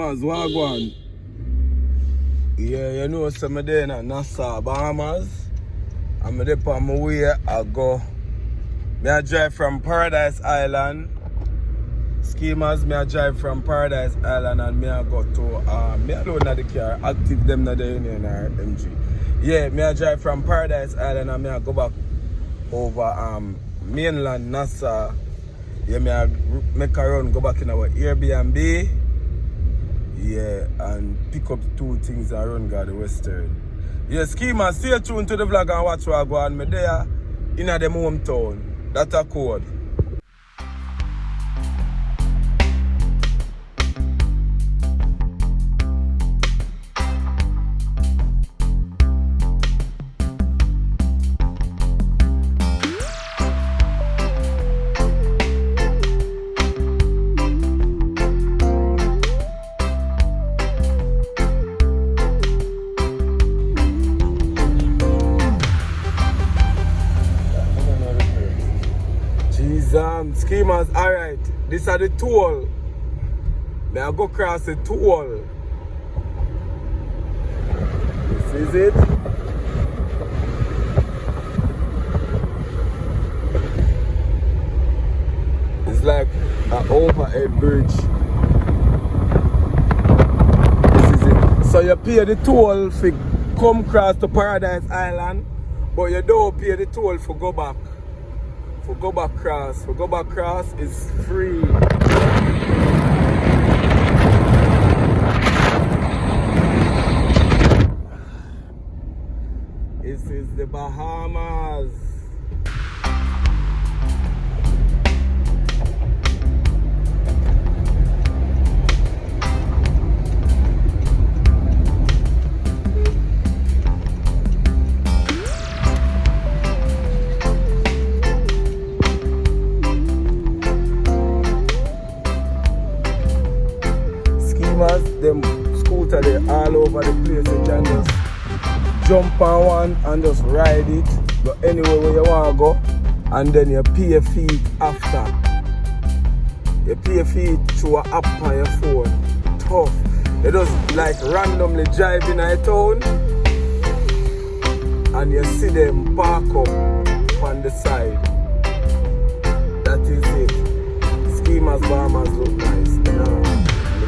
Bahamas, wagwan. Yeah, you know, some of them in Nassau Bahamas. I'm there on my way. I go. I drive from Paradise Island. Schemers, I drive from Paradise Island and I go to me alone at the car, active them not there in MG. Yeah, I drive from Paradise Island and I go back over mainland Nassau. Yeah, I make a run, go back in our Airbnb. Yeah, and pick up 2 things and run go the Western. Yeah, schemers, stay tuned to the vlog and watch what I go on. Me there in the hometown. That's a code. Schemers, alright, this are the toll. Now I go across the toll. This is it. It's like an overhead bridge. This is it. So you pay the toll for come across to Paradise Island, but you don't pay the toll for go back. For go back cross is free. This is the Bahamas. Them scooter there all over the place. You can just jump on one and just ride it. Go anywhere where you want to go. And then you pay your feet after. You pay your feet through an app on your phone. Tough. You just like randomly drive in a town. And you see them park up on the side. That is it. Schemers Bahamas look nice.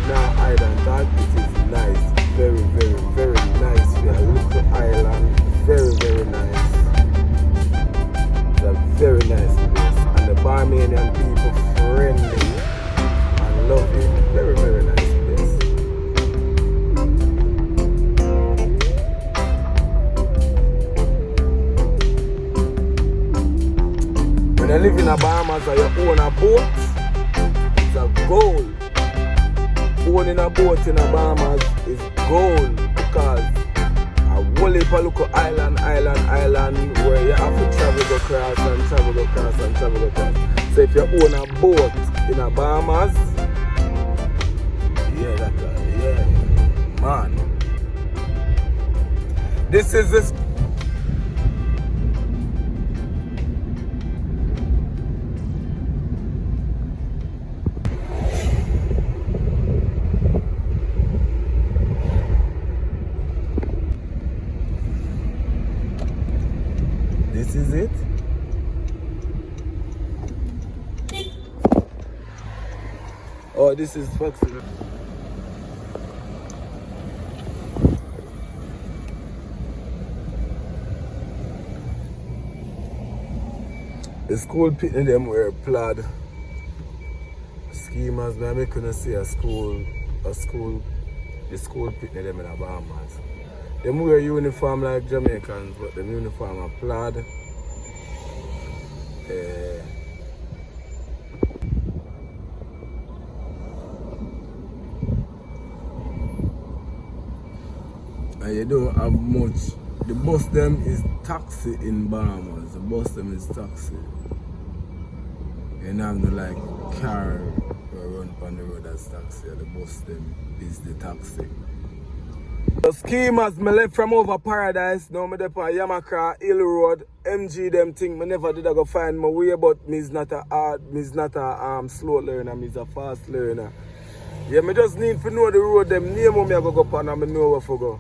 Now island, that it is nice, very, very, very nice. We are a little island, very, very nice. It's a very nice place, and the Bahamian people friendly and loving. Very, very nice place. When you live in the Bahamas and you own a boat, it's a goal. Owning a boat in the Bahamas is gold because a whole heap of local island where you have to travel across and travel across and travel across. So if you own a boat in the Bahamas, yeah, man. This is this. This is it. Oh, this is Foxy. The school picnic them wear plaid. Schemers, man, I couldn't see the school picnic them in the Bahamas. Them wear uniform like Jamaicans, but them uniform are plaid. And you don't have much. The bus them is taxi in Bahamas. The bus them is taxi. You don't have no like car or run on the road as taxi. The bus them is the taxi. The schemers, me left from over Paradise, now me dey on Yamakra, Hill Road, MG them thing. Me never did I go find my way, but me's not a slow learner, me's a fast learner. Yeah, me just need to know the road, them name how me I go up and I know where to go.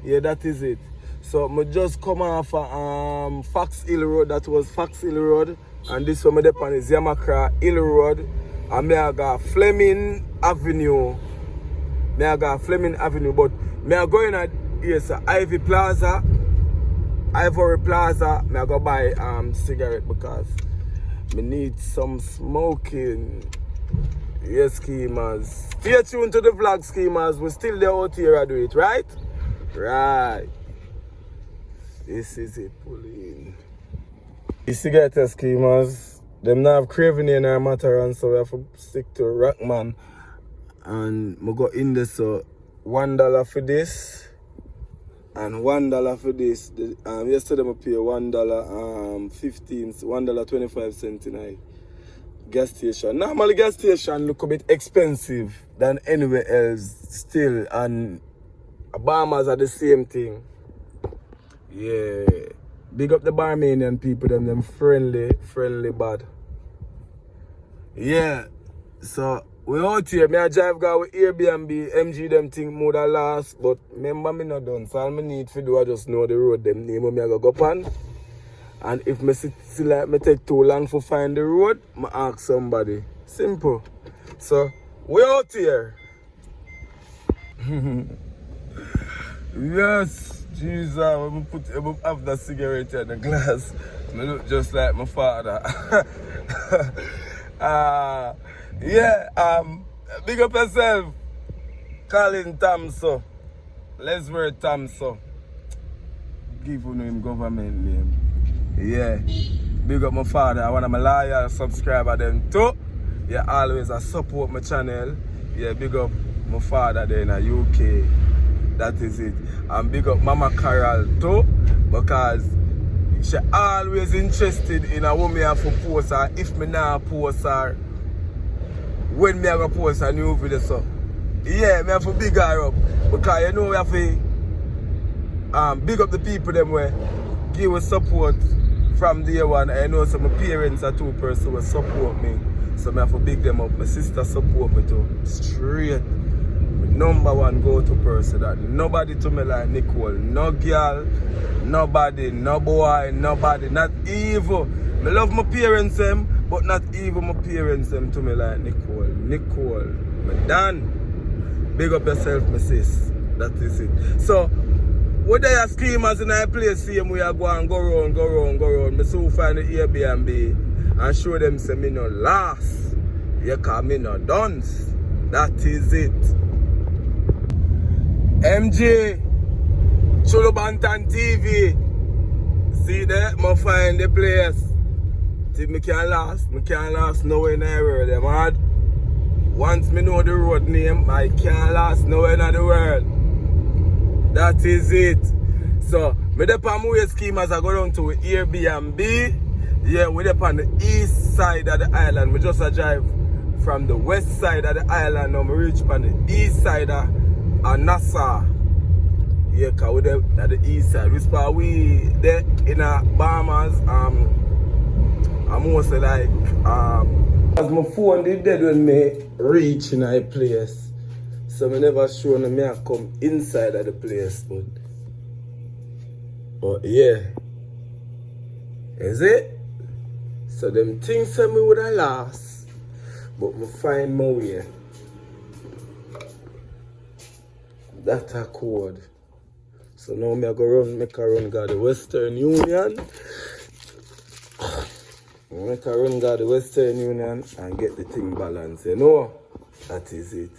Yeah, that is it. So me just come off Fox Hill Road, that was Fox Hill Road. And this one me depend is Yamakra Hill Road. And me I got Fleming Avenue. But me I go in at yes, Ivory Plaza. Ivory Plaza, me I go buy cigarette because me need some smoking. Yes, schemers. Stay tuned to the vlog, schemers. We're still there out here to do it, right? Right. This is it, pulling. The cigarette schemers, them not have craving in our matter, and so we have to stick to Rockman. And we got in there, so $1 for this and $1 for this. Yesterday I paid $1.25 tonight. Gas station. Normally gas station look a bit expensive than anywhere else still, and Bahamas are the same thing. Yeah. Big up the Barmanian people, them friendly bad. Yeah. So we out here, me a drive guy with Airbnb, MG them think more than last, but remember me not done. So all me need to do I just know the road them name me I go up on. And if me see like me take too long to find the road, I ask somebody. Simple. So we out here. Yes, Jesus, I have the cigarette in the glass. I look just like my father. Big up yourself. Colin Tamso. Let's wear Tamso. Give him government name. Yeah, big up my father, one of my loyal subscribers them too. Yeah, always support my channel. Yeah, big up my father there in the UK. That is it. And big up Mama Carol too, because she always interested in a woman have to post her. If me not post her, when me have to post a new video, so yeah, me have to big her up. Because you know we have to big up the people them where give us support from day one. I know some my parents are two persons who support me. So I have to big them up. My sister support me too. Straight. My number one go-to person that nobody to me like Nicole. No girl, nobody, no boy, nobody, not evil. I love my parents them, but not even my parents them to me like Nicole. Nicole, my Dan. Big up yourself, my sis. That is it. So what they are schemers in our place, same way I go around. I soon find the Airbnb and show them say me no last. Yeah, cause me no dance. That is it. MJ, Chulubantan TV. See there, I find the place. See, me can't last nowhere in the world. Them hard. Once me know the road name, I can't last nowhere in the world. That is it. So, me dey on my way schemers I go down to Airbnb. Yeah, we dey on the east side of the island. Me just a drive from the west side of the island. Now me reach on the east side of Nassau. Yeah, cause we dey at the east side. We there in Bahamas. I'm mostly like as my phone did dead when me reach in a place. So I never show me I come inside of the place, but yeah. Is it? So them things that me would have lost, but me find my way. That's a code. So now me I go make a run go the Western Union. Make a run go the Western Union and get the thing balanced. You know? That is it.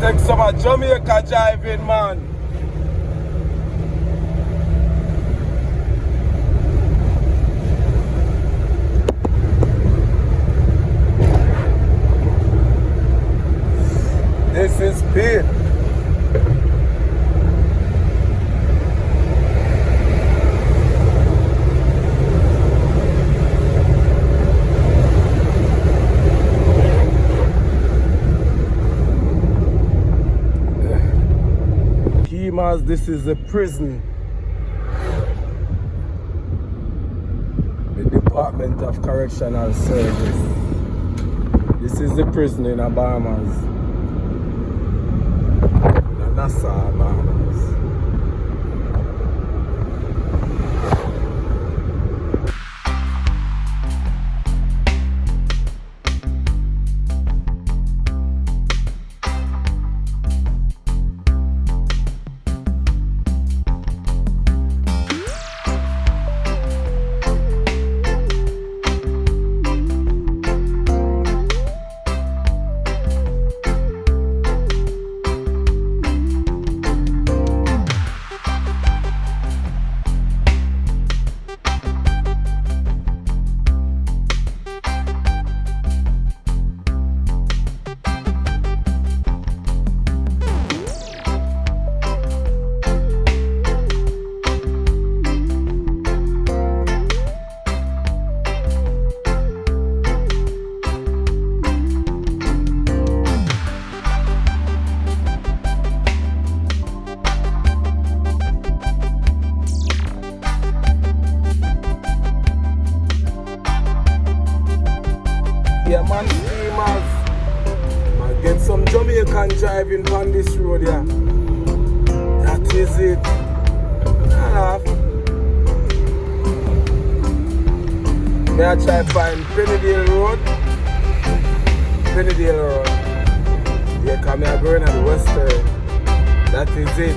Take some of Jamaica driving, man. This is big. schemers, this is the prison. The Department of Correctional Service. This is the prison in the Bahamas. In Nassau Bahamas. Yeah, man, schemers. Man, get some Jamaican driving on this road, yeah. That is it. May I try to find Pennydale Road? Pennydale Road. Yeah, come here, going at the western. That is it.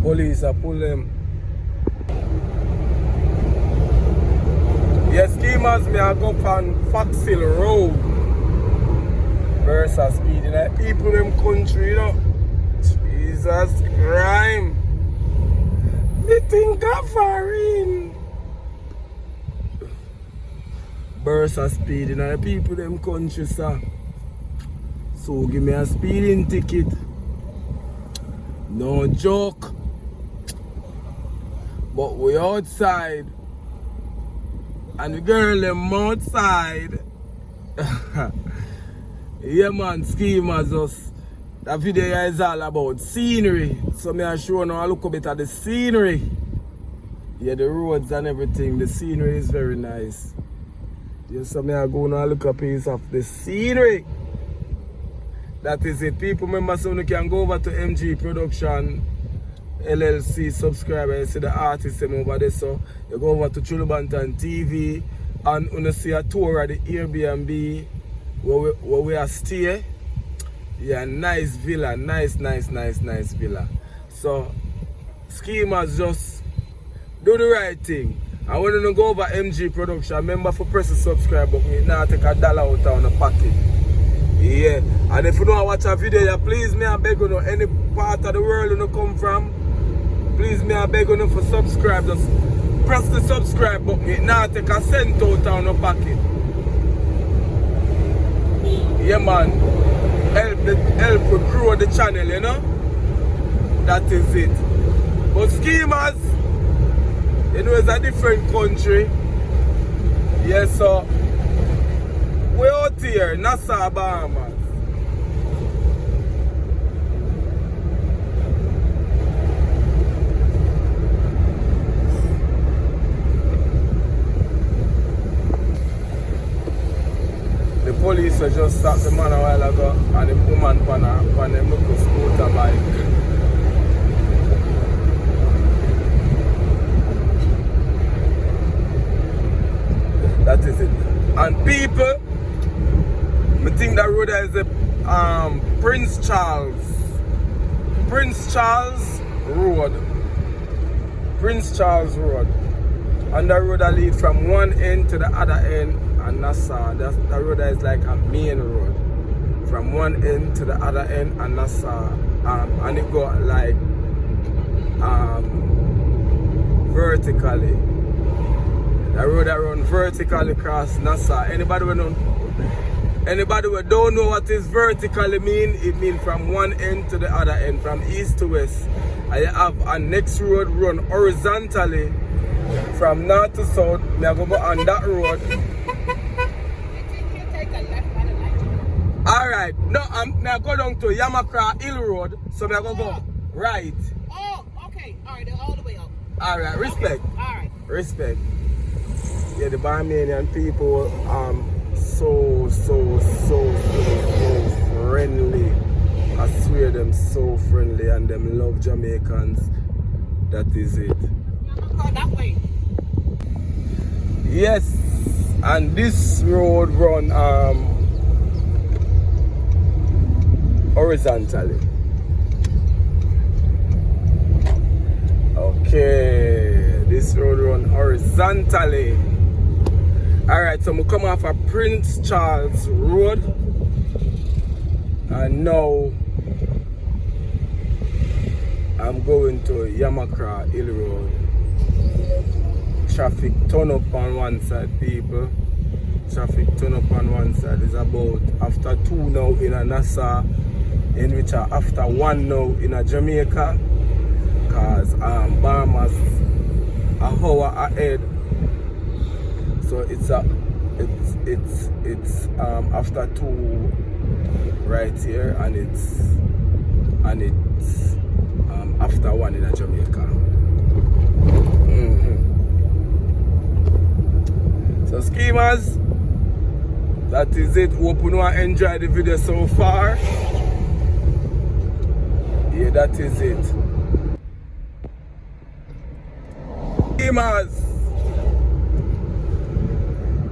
Police are pull them. Yes, schemers, me I go on Foxhill Road. Versus speeding like people them country, you know. Jesus crime. Me think of foreign. Versus speeding like people them country, sir. So give me a speeding ticket. No joke. But we outside and the girl them outside. Yeah man, schemers us. That video is all about scenery. So me I show now a look a bit at the scenery. Yeah, the roads and everything. The scenery is very nice. Yeah, so me I go now look a piece of the scenery. That is it. People remember so you can go over to MG Production LLC, subscribe and see the artists over there. So you go over to Chulubantan TV and you see a tour of the Airbnb where we are stay. Yeah, nice villa, nice villa. So schemers, just do the right thing. And when you go over MG Production, remember for press the subscribe button. You now take $1 out of the pocket. Yeah, and if you don't watch a video, please me I beg you know any part of the world you come from. I beg you for subscribe. Just press the subscribe button. It now take a cent out on the pocket. Yeah, man. Help grow the channel, you know? That is it. But schemers, you know, it's a different country. Yes, so we're out here, Nassau Bahamas. The police just stopped the man a while ago and the woman on a little scooter bike. That is it. And people, I think that road is the Prince Charles Road. Prince Charles Road. And the road that leads from one end to the other end. And Nassau, that road is like a main road from one end to the other end, and Nassau, and it go like vertically. The road that run vertically across Nassau. Anybody who don't know what is vertically mean? It means from one end to the other end, from east to west. And you have a next road run horizontally from north to south. Me I go on that road. Alright, no, I go down to Yamakra Hill Road, so I go right. Oh, okay. Alright, all the way up. Alright, respect. Okay. Alright. Respect. Yeah, the Bahamian people so friendly. I swear them so friendly and them love Jamaicans. That is it. Yamakra that way. Yes, and this road run horizontally. Okay, this road run horizontally. Alright, so we come off of Prince Charles Road, and now I'm going to Yamakra Hill Road. Traffic turn up on one side, people. Traffic turn up on one side is about after 2 now in a Nassau, in which are after 1 now in a Jamaica, cause Bahamas a hour ahead, so it's after 2 right here, and it's after 1 in a Jamaica. So schemers, that is it. Hope you enjoy the video so far. Yeah, that is it. Schemers,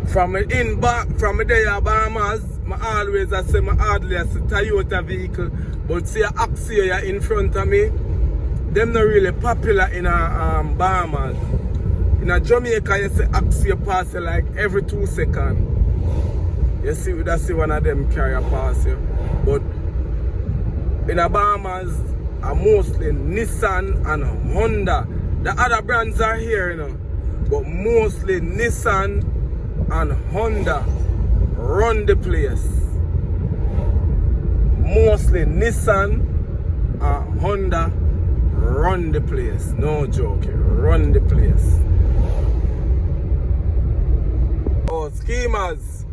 from there Bahamas, I always say my hardly as a Toyota vehicle, but see a Axia in front of me, them not really popular in Bahamas. In a Jamaica, you see Axia pass you like every 2 seconds. You see, that's one of them carry a pass you. But in the Bahamas, are mostly Nissan and Honda. The other brands are here, you know. But mostly Nissan and Honda run the place. Mostly Nissan and Honda run the place. No joke, run the place. Oh, schemers,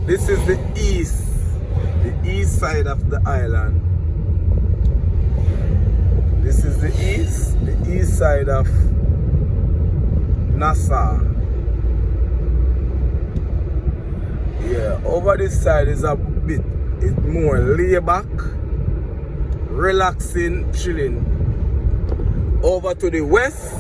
this is the east side of the island. This is the east side of Nassau. Yeah, over this side is a bit, it's more laid back, relaxing, chilling. Over to the west,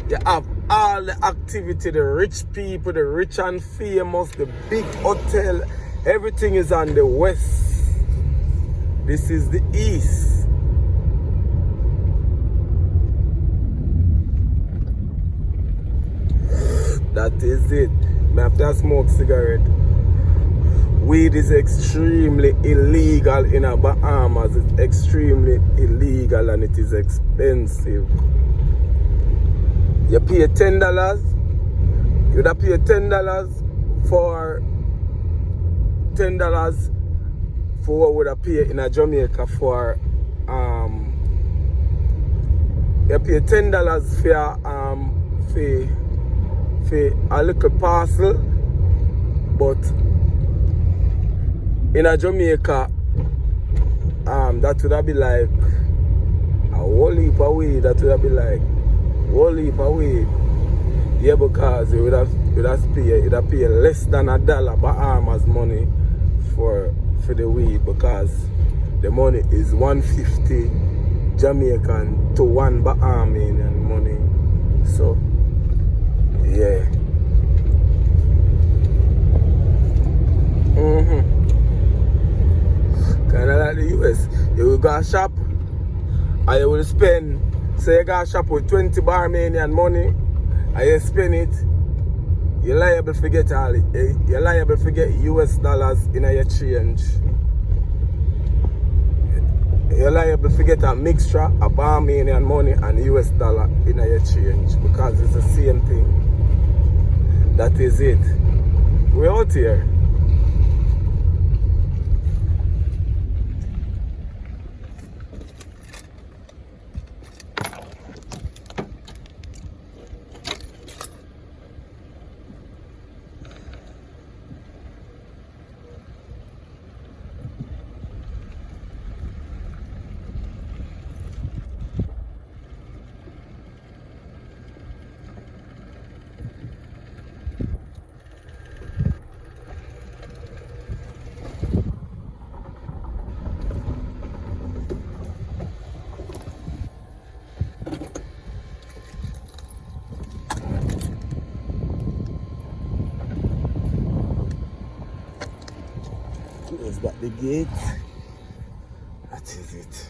you have all the activity, the rich people, the rich and famous, the big hotel, everything is on the west. This is the east. That is it. I have to smoke cigarette. Weed is extremely illegal in the Bahamas. It's extremely illegal and it is expensive. You pay $10. You'd have pay $10 for $10 for what would I pay in a Jamaica for you pay $10 for a little parcel, but in a Jamaica that would have be like a whole heap of weed. That would have be like whole heap of weed. Yeah, because you would have pay less than $1 Bahamas money for the weed, because the money is 150 Jamaican to 1 Bahamian money. So yeah. Kinda like the US. You will go shop and you will spend, say you go shop with 20 Bahamian money and you spend it, you're liable to get all it. You're liable to get US dollars in your change. You're liable to get a mixture of Bahamian money and US dollar in your change, because it's the same thing. That is it. We're out here. Close back the gate. That is it.